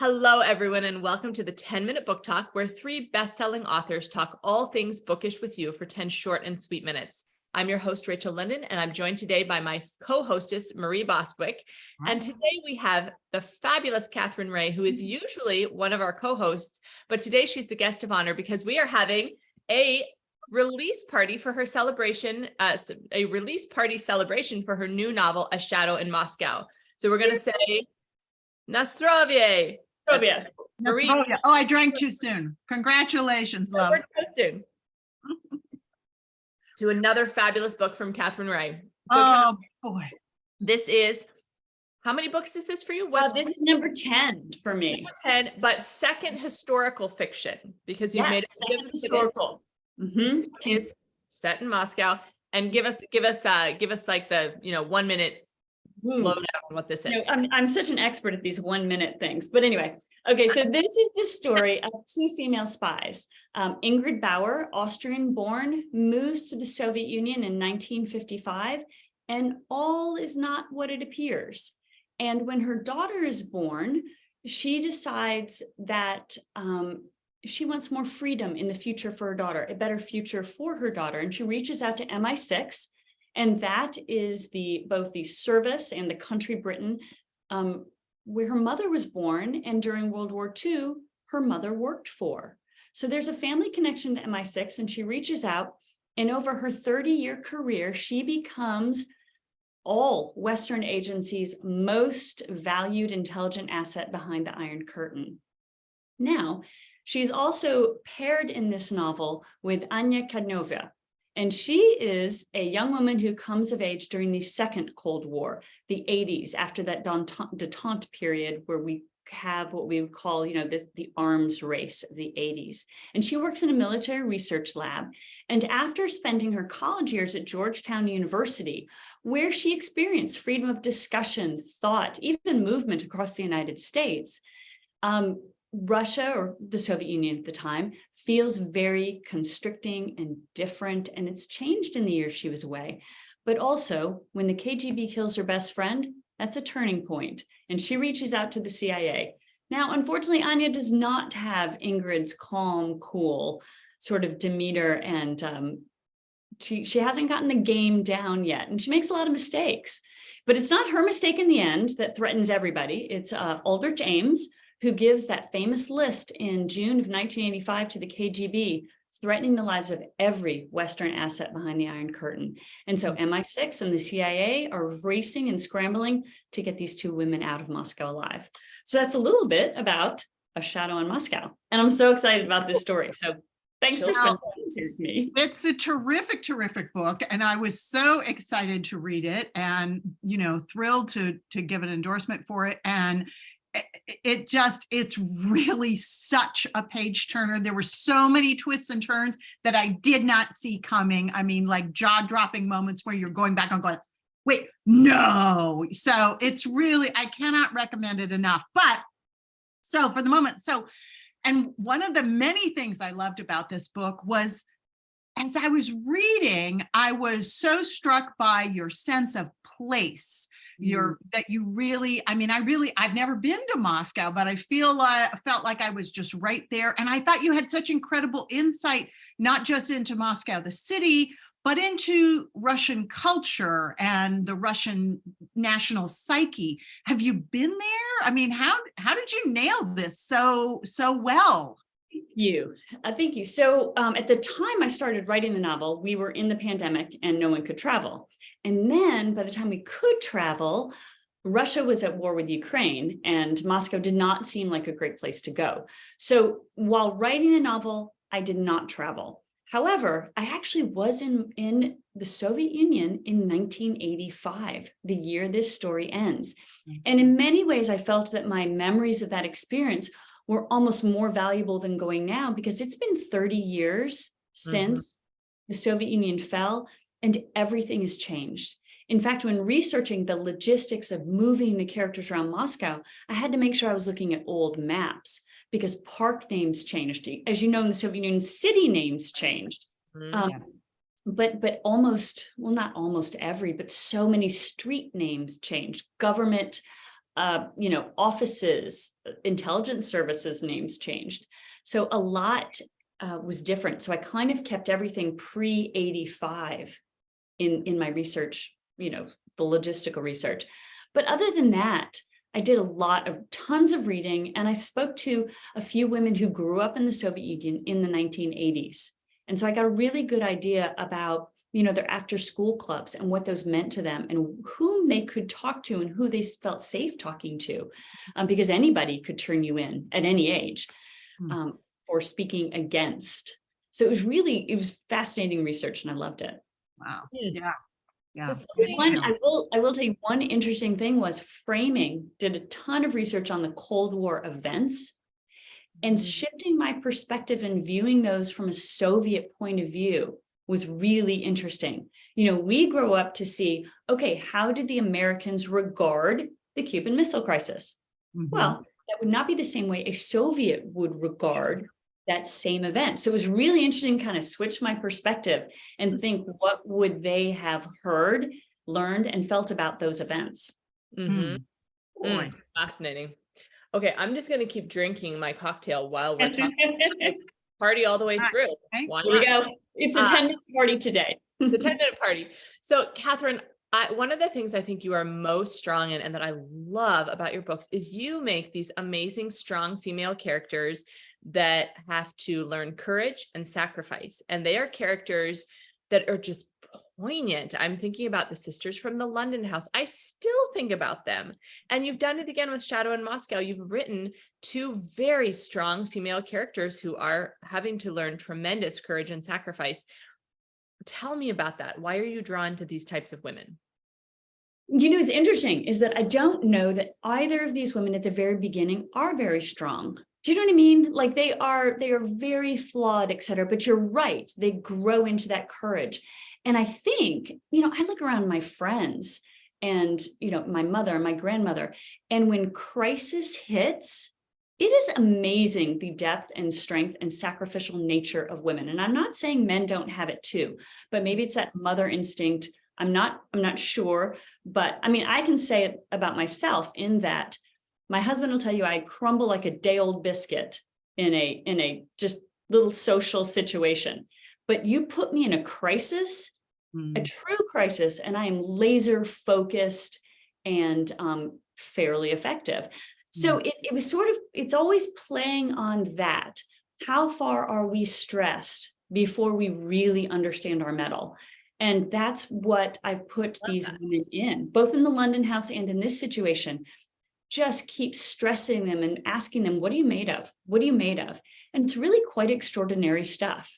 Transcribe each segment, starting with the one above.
Hello, everyone, and welcome to the 10-Minute Book Talk, where three best-selling authors talk all things bookish with you for 10 short and sweet minutes. I'm your host, Rachel Linden, and I'm joined today by my co-hostess, Marie Bostwick. And today we have the fabulous Katherine Reay, who is usually one of our co-hosts, but today she's the guest of honor because we are having a release party for her celebration, a release party celebration for her new novel, A Shadow in Moscow. So we're going to say, Nastrovie. Marie. Oh, I drank too soon. Congratulations, love. We're toasting to another fabulous book from Katherine Reay. So boy. This is, how many books is this for you? This is number 10 for me. Number 10, but second historical fiction, because you've made it second historical. Is set in Moscow. And give us like the 1 minute lowdown on what this is. No, I'm such an expert at these 1 minute things. But anyway, okay, so this is the story of two female spies. Ingrid Bauer, Austrian born, moves to the Soviet Union in 1955, and all is not what it appears. And when her daughter is born, she decides that she wants more freedom in the future for her daughter, a better future for her daughter. And she reaches out to MI6. And that is both the service and the country Britain, where her mother was born, and during World War II, her mother worked for. So there's a family connection to MI6, and she reaches out, and over her 30-year career, she becomes all Western agencies' most valued intelligent asset behind the Iron Curtain. Now, she's also paired in this novel with Anya Kadnova. And she is a young woman who comes of age during the Second Cold War, the 80s, after that détente period where we have what we would call, the arms race of the 80s. And she works in a military research lab. And after spending her college years at Georgetown University, where she experienced freedom of discussion, thought, even movement across the United States, Russia, or the Soviet Union at the time, feels very constricting and different, and it's changed in the years she was away. But also, when the KGB kills her best friend, that's a turning point, and she reaches out to the CIA. Now, unfortunately, Anya does not have Ingrid's calm, cool sort of demeanor, and she hasn't gotten the game down yet, and she makes a lot of mistakes. But it's not her mistake in the end that threatens everybody. It's Aldrich Ames, who gives that famous list in June of 1985 to the KGB, threatening the lives of every Western asset behind the Iron Curtain. And so MI6 and the CIA are racing and scrambling to get these two women out of Moscow alive. So that's a little bit about A Shadow in Moscow. And I'm so excited about this story. So thanks for spending time here with me. It's a terrific, terrific book. And I was so excited to read it and, thrilled to give an endorsement for it. And it's really such a page turner. There were so many twists and turns that I did not see coming. I mean, like jaw-dropping moments where you're going back and going, wait, no. So it's really, I cannot recommend it enough. But so for the moment, and one of the many things I loved about this book was, as I was reading, I was so struck by your sense of place. I've never been to Moscow, but I felt like I was just right there. And I thought you had such incredible insight, not just into Moscow, the city, but into Russian culture and the Russian national psyche. Have you been there? I mean, how did you nail this so well? Thank you. So at the time I started writing the novel, we were in the pandemic and no one could travel. And then by the time we could travel, Russia was at war with Ukraine, and Moscow did not seem like a great place to go. So while writing the novel, I did not travel. However, I actually was in the Soviet Union in 1985, the year this story ends. And in many ways, I felt that my memories of that experience were almost more valuable than going now, because it's been 30 years since the Soviet Union fell, and everything has changed. In fact, when researching the logistics of moving the characters around Moscow, I had to make sure I was looking at old maps, because park names changed. As you know, in the Soviet Union, city names changed. But almost, well, not almost every, but so many street names changed. Government offices, intelligence services names changed. So a lot was different. So I kind of kept everything pre-85 in my research, the logistical research. But other than that, I did tons of reading, and I spoke to a few women who grew up in the Soviet Union in the 1980s. And so I got a really good idea about, their after school clubs and what those meant to them and whom they could talk to and who they felt safe talking to, because anybody could turn you in at any age for speaking against. So it was fascinating research, and I loved it. Wow. Yeah. Yeah. So I will tell you one interesting thing was Framing did a ton of research on the Cold War events, and shifting my perspective and viewing those from a Soviet point of view was really interesting. We grow up to see, okay, how did the Americans regard the Cuban Missile Crisis? Well, that would not be the same way a Soviet would regard that same event. So it was really interesting to kind of switch my perspective and think, what would they have heard, learned, and felt about those events? Fascinating. Okay, I'm just going to keep drinking my cocktail while we're talking. Party all the way through. Okay. Here we go. It's a 10-minute party today. The 10-minute party. So, Katherine, one of the things I think you are most strong in and that I love about your books is you make these amazing, strong female characters that have to learn courage and sacrifice. And they are characters that are just poignant. I'm thinking about the sisters from the Linden house. I still think about them. And you've done it again with Shadow in Moscow. You've written two very strong female characters who are having to learn tremendous courage and sacrifice. Tell me about that. Why are you drawn to these types of women? What's interesting is that I don't know that either of these women at the very beginning are very strong. Do you know what I mean? Like they are very flawed, et cetera, but you're right. They grow into that courage. And I think, I look around my friends and, my mother and my grandmother, and when crisis hits, it is amazing the depth and strength and sacrificial nature of women. And I'm not saying men don't have it too, but maybe it's that mother instinct. I'm not sure, but I mean, I can say it about myself in that my husband will tell you I crumble like a day-old biscuit in a just little social situation. But you put me in a crisis, a true crisis, and I am laser focused and fairly effective. So it was it's always playing on that. How far are we stressed before we really understand our mettle? And that's what I put these women in, both in the Linden house and in this situation. Just keep stressing them and asking them, what are you made of? What are you made of? And it's really quite extraordinary stuff.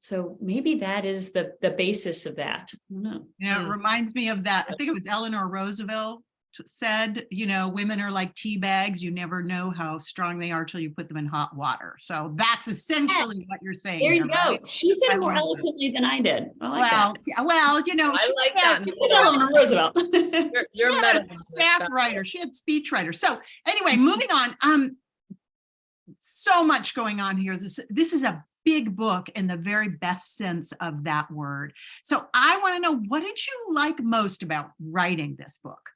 So maybe that is the basis of that. I don't know. It reminds me of that. I think it was Eleanor Roosevelt said, women are like tea bags. You never know how strong they are till you put them in hot water. So that's essentially what you're saying. There you go. Right? She said it more eloquently than I did. I like that. I like that. Eleanor Roosevelt. You're a medical staff writer. She had speech writer. So anyway, moving on. So much going on here. This is a big book in the very best sense of that word. So I want to know, what did you like most about writing this book?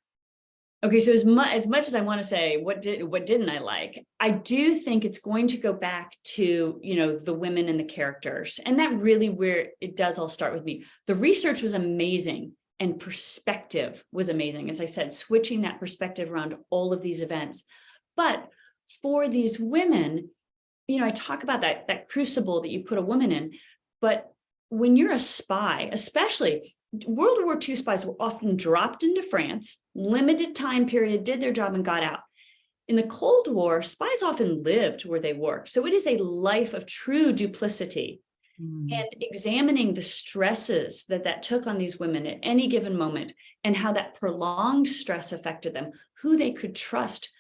Okay, so as much as I want to say what didn't I like, I do think it's going to go back to, the women and the characters. And that really where it does all start with me. The research was amazing and perspective was amazing. As I said, switching that perspective around all of these events. But for these women, I talk about that crucible that you put a woman in, but when you're a spy, especially World War II spies were often dropped into France, limited time period, did their job and got out. In the Cold War, spies often lived where they worked. So it is a life of true duplicity and examining the stresses that took on these women at any given moment and how that prolonged stress affected them, who they could trust,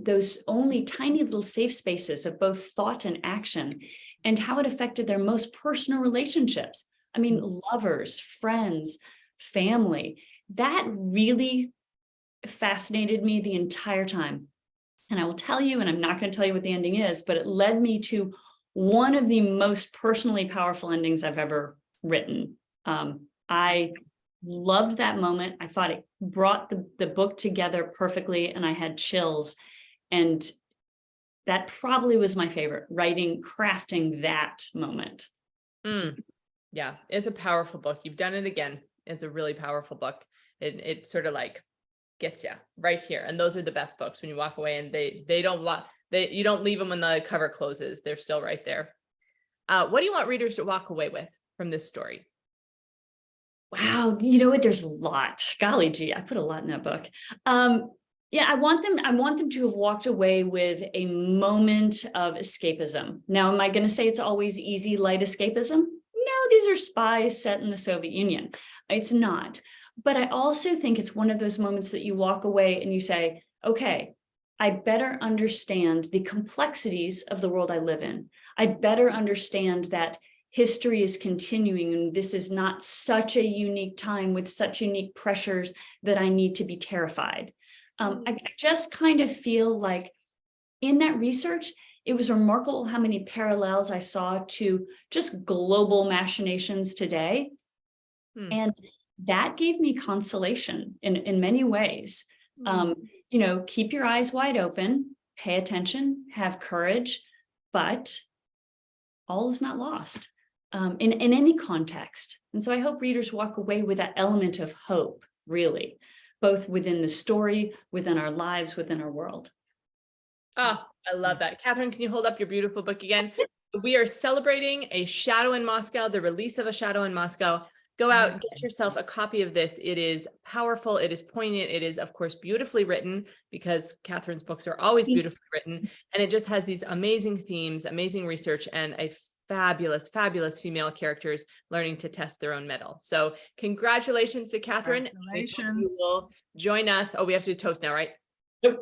those only tiny little safe spaces of both thought and action, and how it affected their most personal relationships. I mean, lovers, friends, family. That really fascinated me the entire time. And I will tell you, and I'm not going to tell you what the ending is, but it led me to one of the most personally powerful endings I've ever written. I loved that moment. I thought it brought the book together perfectly, and I had chills. And that probably was my favorite, crafting that moment. Yeah, it's a powerful book. You've done it again. It's a really powerful book. It sort of like gets you right here. And those are the best books when you walk away and you don't leave them when the cover closes. They're still right there. What do you want readers to walk away with from this story? Wow, you know what? There's a lot. Golly gee, I put a lot in that book. Yeah, I want them to have walked away with a moment of escapism. Now, am I going to say it's always easy, light escapism? No, these are spies set in the Soviet Union. It's not. But I also think it's one of those moments that you walk away and you say, okay, I better understand the complexities of the world I live in. I better understand that history is continuing, and this is not such a unique time with such unique pressures that I need to be terrified. I just kind of feel like in that research, it was remarkable how many parallels I saw to just global machinations today. And that gave me consolation in many ways. Keep your eyes wide open, pay attention, have courage, but all is not lost in any context. And so I hope readers walk away with that element of hope, really, both within the story, within our lives, within our world. Oh, I love that. Katherine, can you hold up your beautiful book again? We are celebrating A Shadow in Moscow, the release of A Shadow in Moscow. Go out, get yourself a copy of this. It is powerful. It is poignant. It is, of course, beautifully written, because Katherine's books are always beautifully written. And it just has these amazing themes, amazing research, and a fabulous, fabulous female characters learning to test their own mettle. So congratulations to Katherine. Congratulations. You will join us. Oh, we have to toast now, right? Yep.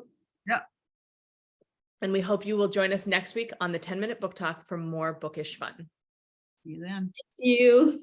Yeah. And we hope you will join us next week on the 10-Minute Book Talk for more bookish fun. See you then. Thank you.